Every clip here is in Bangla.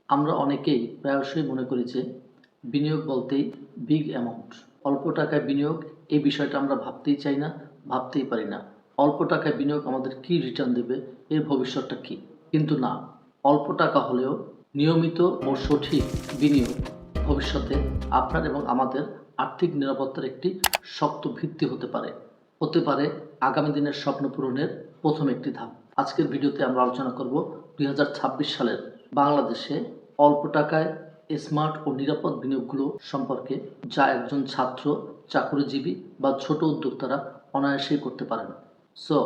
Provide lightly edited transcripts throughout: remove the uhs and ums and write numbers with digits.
আমরা অনেকেই প্রায়শই মনে করি যে বিনিয়োগ বলতেই বিগ অ্যামাউন্ট, অল্প টাকায় বিনিয়োগ। এই বিষয়টা আমরা ভাবতেই চাই না, ভাবতেই পারি না। অল্প টাকায় বিনিয়োগ আমাদের কি রিটার্ন দেবে, এর ভবিষ্যৎটা কি? কিন্তু না, অল্প টাকা হলেও নিয়মিত ও সঠিক বিনিয়োগ ভবিষ্যতে আপনার এবং আমাদের আর্থিক নিরাপত্তার একটি শক্ত ভিত্তি হতে পারে আগামী দিনের স্বপ্ন পূরণের প্রথম একটি ধাপ। আজকের ভিডিওতে আমরা আলোচনা করব 2026 সালের বাংলাদেশে অল্প টাকায় স্মার্ট ও নিরাপদ বিনিয়োগগুলো সম্পর্কে, যা একজন ছাত্র, চাকরিজীবী বা ছোট উদ্যোক্তারা অনায়াসেই করতে পারেন। সো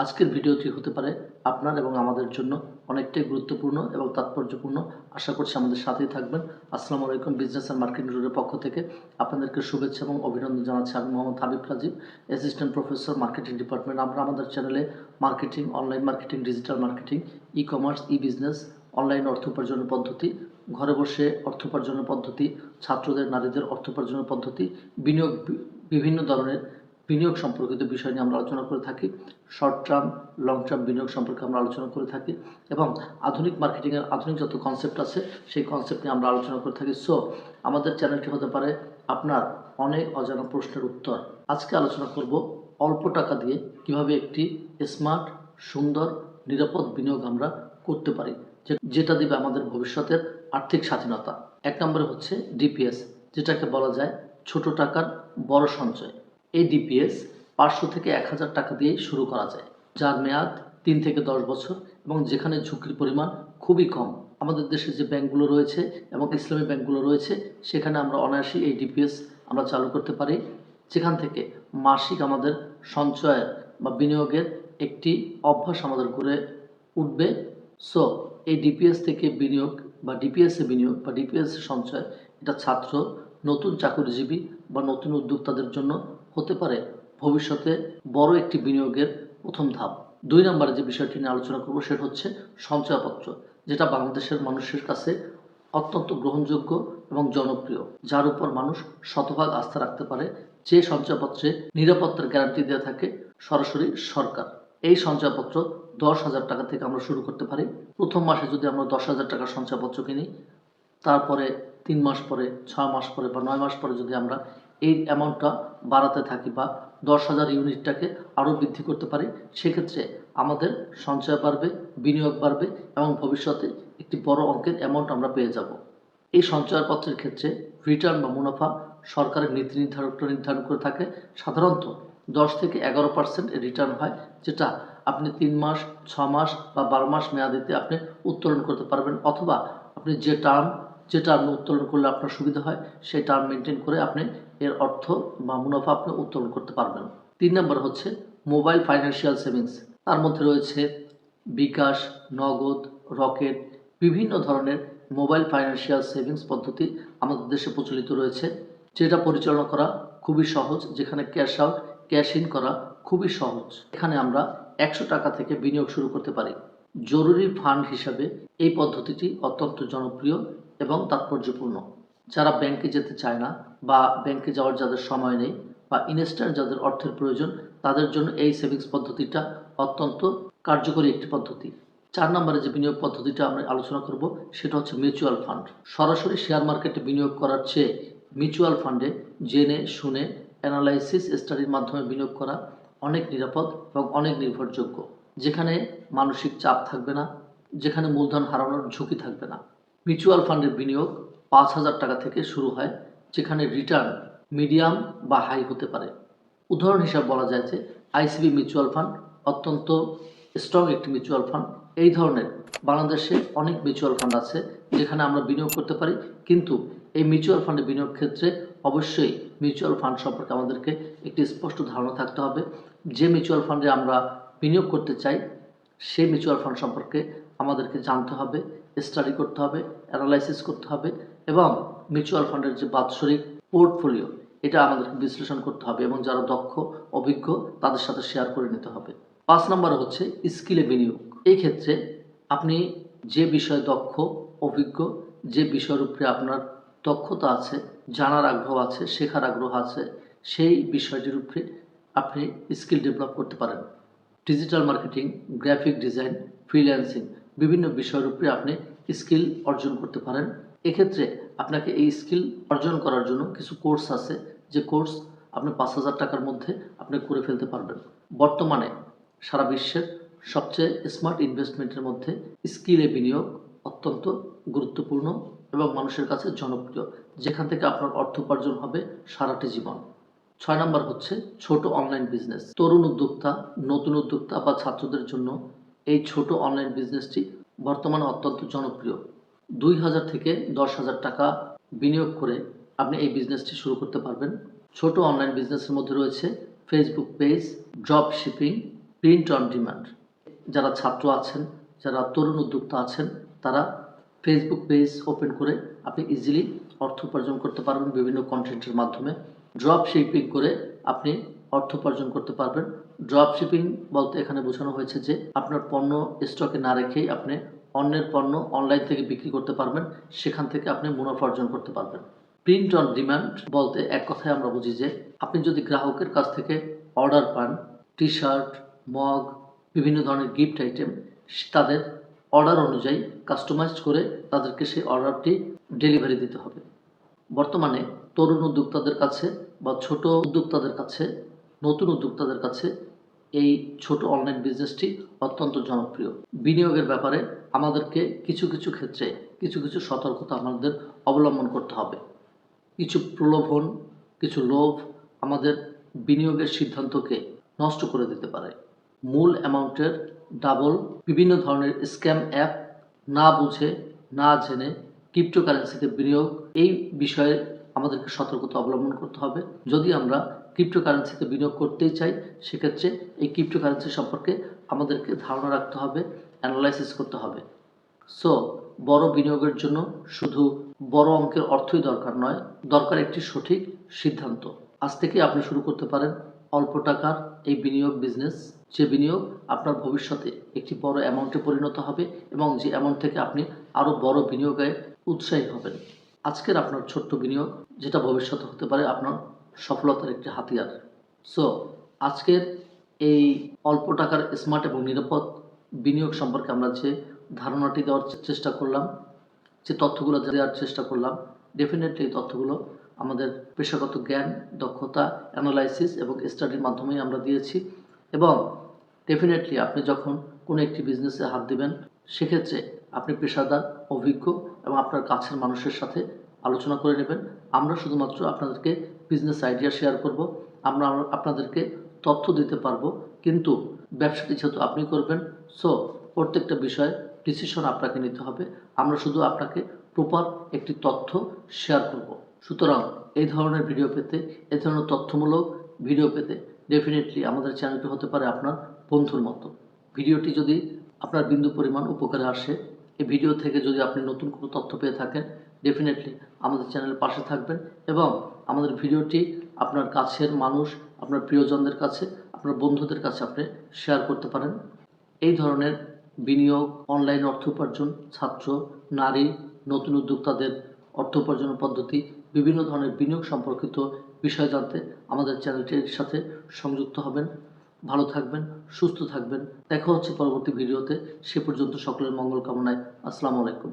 আজকের ভিডিওটি হতে পারে আপনার এবং আমাদের জন্য অনেকটাই গুরুত্বপূর্ণ এবং তাৎপর্যপূর্ণ। আশা করছি আমাদের সাথেই থাকবেন। আসসালামু আলাইকুম। বিজনেস অ্যান্ড মার্কেটিং রুটের পক্ষ থেকে আপনাদেরকে শুভেচ্ছা এবং অভিনন্দন জানাচ্ছি। আমি Mohammad Habib Rajib, assistant professor, marketing department. আমরা আমাদের চ্যানেলে marketing, online marketing, digital marketing, e commerce, e business, online অর্থ উপার্জনের পদ্ধতি, ঘরে বসে অর্থ উপার্জনের পদ্ধতি, ছাত্রদের, নারীদের অর্থ উপার্জনের পদ্ধতি, বিনিয়োগ, বিভিন্ন ধরনের বিনিয়োগ সম্পর্কিত বিষয় নিয়ে আমরা আলোচনা করে থাকি। শর্ট টার্ম, লং টার্ম বিনিয়োগ সম্পর্কে আমরা আলোচনা করে থাকি এবং আধুনিক মার্কেটিংয়ের আধুনিক যত কনসেপ্ট আছে সেই কনসেপ্ট নিয়ে আমরা আলোচনা করে থাকি। সো আমাদের চ্যানেলটি হতে পারে আপনার অনেক অজানা প্রশ্নের উত্তর। আজকে আলোচনা করব অল্প টাকা দিয়ে কিভাবে একটি স্মার্ট, সুন্দর, নিরাপদ বিনিয়োগ আমরা করতে পারি, যেটা দিবে আমাদের ভবিষ্যতের আর্থিক স্বাধীনতা। এক নম্বরে হচ্ছে ডিপিএস, যেটাকে বলা যায় ছোট টাকার বড় সঞ্চয়। এই ডিপিএস 500 থেকে 1000 টাকা দিয়েই শুরু করা যায়, যার মেয়াদ 3 থেকে 10 বছর এবং যেখানে ঝুঁকির পরিমাণ খুবই কম। আমাদের দেশে যে ব্যাংকগুলো রয়েছে এবং ইসলামী ব্যাংকগুলো রয়েছে, সেখানে আমরা অনায়াসেই এই ডিপিএস আমরা চালু করতে পারি, যেখান থেকে মাসিক আমাদের সঞ্চয়ের বা বিনিয়োগের একটি অভ্যাস আমাদের গড়ে উঠবে। সো এই ডিপিএস থেকে বিনিয়োগ বা ডিপিএসে বিনিয়োগ বা ডিপিএসে সঞ্চয়, এটা ছাত্র, নতুন চাকরিজীবী বা নতুন উদ্যোক্তাদের জন্য হতে পারে ভবিষ্যতে বড় একটি বিনিয়োগের প্রথম ধাপ। 2 নম্বরে যে বিষয়টি নিয়ে আলোচনা করব সেটা হচ্ছে সঞ্চয়পত্র, যেটা বাংলাদেশের মানুষের কাছে অত্যন্ত গ্রহণযোগ্য এবং জনপ্রিয়, যার উপর মানুষ শতভাগ আস্থা রাখতে পারে। যে সঞ্চয়পত্রে নিরাপত্তার গ্যারান্টি দেওয়া থাকে সরাসরি সরকার। এই সঞ্চয়পত্র 10,000 টাকা থেকে আমরা শুরু করতে পারি। প্রথম মাসে যদি আমরা 10,000 টাকার সঞ্চয়পত্র কিনি, তারপরে 3 মাস পরে, 6 মাস পরে বা 9 মাস পরে যদি আমরা এই অ্যামাউন্টটা বাড়াতে থাকি বা 10,000 ইউনিটটাকে আরও বৃদ্ধি করতে পারি, সেক্ষেত্রে আমাদের সঞ্চয় বাড়বে, বিনিয়োগ বাড়বে এবং ভবিষ্যতে একটি বড় অঙ্কের অ্যামাউন্ট আমরা পেয়ে যাব। এই সঞ্চয়পত্রের ক্ষেত্রে রিটার্ন বা মুনাফা সরকারের নীতি নির্ধারকরা নির্ধারণ করে থাকে। সাধারণত 10 থেকে 11% রিটার্ন হয়, যেটা আপনি 3 মাস, 6 মাস বা 12 মাস মেয়াদিতে আপনি উত্তোলন করতে পারবেন, অথবা আপনি যে টার্ম উত্তোলন করলে আপনার সুবিধা হয় সেই টার্ম মেনটেন করে আপনি এর অর্থ বা মুনাফা আপনি উত্তোলন করতে পারবেন। 3 নম্বর হচ্ছে মোবাইল ফাইন্যান্সিয়াল সেভিংস। তার মধ্যে রয়েছে বিকাশ, নগদ, রকেট, বিভিন্ন ধরনের মোবাইল ফাইন্যান্সিয়াল সেভিংস পদ্ধতি আমাদের দেশে প্রচলিত রয়েছে, যেটা পরিচালনা করা খুবই সহজ, যেখানে ক্যাশ আউট, ক্যাশ ইন করা খুবই সহজ। এখানে আমরা 100 টাকা থেকে বিনিয়োগ শুরু করতে পারি। জরুরি ফান্ড হিসাবে এই পদ্ধতিটি অত্যন্ত জনপ্রিয় এবং তাৎপর্যপূর্ণ। যারা ব্যাংকে যেতে চায় না বা ব্যাংকে যাওয়ার যাদের সময় নেই বা ইনস্ট্যান্ট যাদের অর্থের প্রয়োজন, তাদের জন্য এই সেভিংস পদ্ধতিটা অত্যন্ত কার্যকরী একটি পদ্ধতি। 4 নম্বরে যে বিনিয়োগ পদ্ধতিটা আমরা আলোচনা করব সেটা হচ্ছে মিউচুয়াল ফান্ড। সরাসরি শেয়ার মার্কেটে বিনিয়োগ করার চেয়ে মিউচুয়াল ফান্ডে জেনে শুনে অ্যানালাইসিস স্টাডির মাধ্যমে বিনিয়োগ করা অনেক নিরাপদ এবং অনেক নির্ভরযোগ্য, যেখানে মানসিক চাপ থাকবে না, যেখানে মূলধন হারানোর ঝুঁকি থাকবে না। মিউচুয়াল ফান্ডের বিনিয়োগ 5,000 টাকা থেকে শুরু হয়, যেখানে রিটার্ন মিডিয়াম বা হাই হতে পারে। উদাহরণ হিসাবে বলা যায় যে আইসিবি মিউচুয়াল ফান্ড অত্যন্ত স্ট্রং একটি মিউচুয়াল ফান্ড। এই ধরনের বাংলাদেশে অনেক মিউচুয়াল ফান্ড আছে যেখানে আমরা বিনিয়োগ করতে পারি, কিন্তু এই মিউচুয়াল ফান্ডে বিনিয়োগ ক্ষেত্রে অবশ্যই মিউচুয়াল ফান্ড সম্পর্কে আমাদেরকে একটি স্পষ্ট ধারণা থাকতে হবে। যে মিউচুয়াল ফান্ডে আমরা বিনিয়োগ করতে চাই সেই মিউচুয়াল ফান্ড সম্পর্কে আমাদেরকে জানতে হবে, স্টাডি করতে হবে, অ্যানালাইসিস করতে হবে এবং মিউচুয়াল ফান্ডের যে বাৎসরিক পোর্টফোলিও, এটা আমাদেরকে বিশ্লেষণ করতে হবে এবং যারা দক্ষ, অভিজ্ঞ তাদের সাথে শেয়ার করে নিতে হবে। 5 নম্বরে হচ্ছে স্কিলে বিনিয়োগ। এই ক্ষেত্রে আপনি যে বিষয়ে দক্ষ, অভিজ্ঞ, যে বিষয়ের উপরে আপনার দক্ষতা আছে, জানার আগ্রহ আছে, শেখার আগ্রহ আছে, সেই বিষয়টির উপরে আপনি স্কিল ডেভেলপ করতে পারেন। Digital marketing, graphic design, freelancing, বিভিন্ন বিষয়ের উপরে আপনি স্কিল অর্জন করতে পারেন। এক্ষেত্রে আপনাকে এই স্কিল অর্জন করার জন্য কিছু কোর্স আছে, যে কোর্স আপনি 5,000 টাকার মধ্যে আপনি করে ফেলতে পারবেন। বর্তমানে সারা বিশ্বের সবচেয়ে স্মার্ট ইনভেস্টমেন্টের মধ্যে স্কিলে বিনিয়োগ অত্যন্ত গুরুত্বপূর্ণ এবং মানুষের কাছে জনপ্রিয়, যেখান থেকে আপনার অর্থ উপার্জন হবে সারাটি জীবন। 6 নম্বর হচ্ছে ছোট অনলাইন বিজনেস। তরুণ উদ্যোক্তা, নতুন উদ্যোক্তা বা ছাত্রদের জন্য এই ছোট অনলাইন বিজনেসটি বর্তমানে অত্যন্ত জনপ্রিয়। 2,000 থেকে 10,000 টাকা বিনিয়োগ করে আপনি এই বিজনেসটি শুরু করতে পারবেন। ছোট অনলাইন বিজনেসের মধ্যে রয়েছে Facebook page, drop shipping, print on demand. যারা ছাত্র আছেন, যারা তরুণ উদ্যোক্তা আছেন, তারা ফেসবুক পেজ ওপেন করে আপনি ইজিলি অর্থ উপার্জন করতে পারবেন বিভিন্ন কন্টেন্টের মাধ্যমে। ড্রপ শিপিং করে আপনি অর্থ উপার্জন করতে পারবেন। ড্রপ শিপিং বলতে এখানে বোঝানো হয়েছে যে আপনার পণ্য স্টকে না রেখেই আপনি অন্যের পণ্য অনলাইন থেকে বিক্রি করতে পারবেন, সেখান থেকে আপনি মুনাফা অর্জন করতে পারবেন। প্রিন্ট অন ডিমান্ড বলতে এক কথায় আমরা বুঝি যে আপনি যদি গ্রাহকের কাছ থেকে অর্ডার পান, টি শার্ট, মগ, বিভিন্ন ধরনের গিফট আইটেম, তাদের অর্ডার অনুযায়ী কাস্টমাইজড করে তাদেরকে সেই অর্ডারটি ডেলিভারি দিতে হবে। বর্তমানে তরুণ উদ্যোক্তাদের কাছে বা ছোট উদ্যোক্তাদের কাছে, নতুন উদ্যোক্তাদের কাছে এই ছোট অনলাইন বিজনেসটি অত্যন্ত জনপ্রিয়। বিনিয়োগের ব্যাপারে আমাদেরকে কিছু কিছু ক্ষেত্রে কিছু সতর্কতা আমাদের অবলম্বন করতে হবে। কিছু প্রলোভন, কিছু লোভ আমাদের বিনিয়োগের সিদ্ধান্তকে নষ্ট করে দিতে পারে। মূল অ্যামাউন্টের ডাবল, বিভিন্ন ধরনের স্ক্যাম অ্যাপ, না বুঝে না জেনে ক্রিপ্টোকারেন্সিতে বিনিয়োগ, এই বিষয়ে আমাদেরকে সতর্কতা অবলম্বন করতে হবে। যদি আমরা ক্রিপ্টোকারেন্সিতে বিনিয়োগ করতেই চাই, সেক্ষেত্রে এই ক্রিপ্টোকারেন্সি সম্পর্কে আমাদেরকে ধারণা রাখতে হবে, অ্যানালাইসিস করতে হবে। সো বড় বিনিয়োগের জন্য শুধু বড় অঙ্কের অর্থই দরকার নয়, দরকার একটি সঠিক সিদ্ধান্ত। আজ থেকে আপনি শুরু করতে পারেন অল্প টাকার এই বিনিয়োগ বিজনেস, যে বিনিয়োগ আপনার ভবিষ্যতে একটি বড় অ্যামাউন্টে পরিণত হবে এবং যে অ্যামাউন্ট থেকে আপনি আরও বড় বিনিয়োগে উৎসাহী হবেন। আজকের আপনার ছোট্ট বিনিয়োগ, যেটা ভবিষ্যতে হতে পারে আপনার সফলতার একটি হাতিয়ার। সো আজকের এই অল্প টাকার স্মার্ট এবং নিরাপদ বিনিয়োগ সম্পর্কে আমরা যে ধারণাটি দেওয়ার চেষ্টা করলাম, যে তথ্যগুলো দেওয়ার চেষ্টা করলাম, ডেফিনেটলি এই তথ্যগুলো আমাদের পেশাগত জ্ঞান, দক্ষতা, অ্যানালাইসিস এবং স্টাডির মাধ্যমেই আমরা দিয়েছি। এবং ডেফিনেটলি আপনি যখন কোনো একটি বিজনেসে হাত দিবেন, সেক্ষেত্রে আপনি পেশাদার, অভিজ্ঞ এবং আপনার কাছের মানুষের সাথে আলোচনা করে নেবেন। আমরা শুধুমাত্র আপনাদেরকে বিজনেস আইডিয়া শেয়ার করব, আমরা আপনাদেরকে তথ্য দিতে পারবো, কিন্তু ব্যবসাটি যেহেতু আপনি করবেন, সো প্রত্যেকটা বিষয়ে ডিসিশন আপনাকে নিতে হবে। আমরা শুধু আপনাকে প্রপার একটি তথ্য শেয়ার করব। সুতরাং এই ধরনের ভিডিও পেতে, এই ধরনের তথ্যমূলক ভিডিও পেতে ডেফিনেটলি আমাদের চ্যানেলটি হতে পারে আপনার বন্ধুর মতো। ভিডিওটি যদি আপনার বিন্দু পরিমাণ উপকারে আসে, এই ভিডিও থেকে যদি আপনি নতুন কোনো তথ্য পেয়ে থাকেন, ডেফিনেটলি আমাদের চ্যানেলের পাশে থাকবেন এবং আমাদের ভিডিওটি আপনার কাছের মানুষ, আপনার প্রিয়জনদের কাছে, আপনার বন্ধুদের কাছে আপনি শেয়ার করতে পারেন। এই ধরনের বিনিয়োগ, অনলাইন অর্থ উপার্জন, ছাত্র, নারী, নতুন উদ্যোক্তাদের অর্থ উপার্জনের পদ্ধতি, বিভিন্ন ধরনের বিনিয়োগ সম্পর্কিত বিষয় জানতে আমাদের চ্যানেলটির সাথে সংযুক্ত হবেন। ভালো থাকবেন, সুস্থ থাকবেন। দেখা হচ্ছে পরবর্তী ভিডিওতে। সে পর্যন্ত সকলের মঙ্গল কামনায়। আসসালামু আলাইকুম।